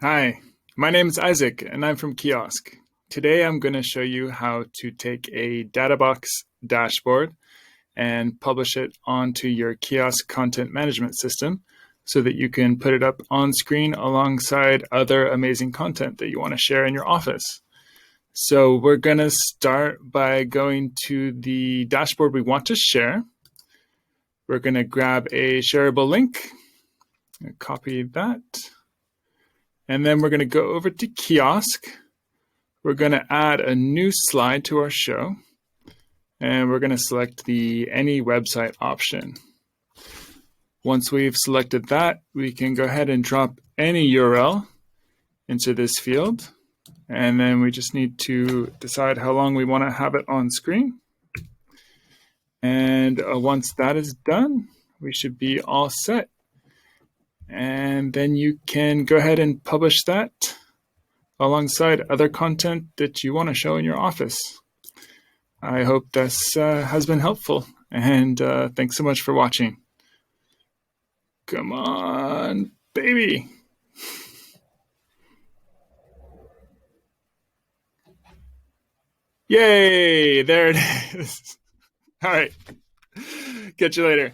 Hi, my name is Isaac and I'm from Kiosk. Today I'm going to show you how to take a Databox dashboard and publish it onto your Kiosk content management system so that you can put it up on screen alongside other amazing content that you want to share in your office. So we're going to start by going to the dashboard we want to share. We're going to grab a shareable link, copy that. And then we're going to go over to Kiosk. We're going to add a new slide to our show. And we're going to select the Any Website option. Once we've selected that, we can go ahead and drop any URL into this field. And then we just need to decide how long we want to have it on screen. And once that is done, we should be all set. And then you can go ahead and publish that alongside other content that you want to show in your office. I hope this has been helpful, and thanks so much for watching. Come on, baby. Yay, there it is. All right, catch you later.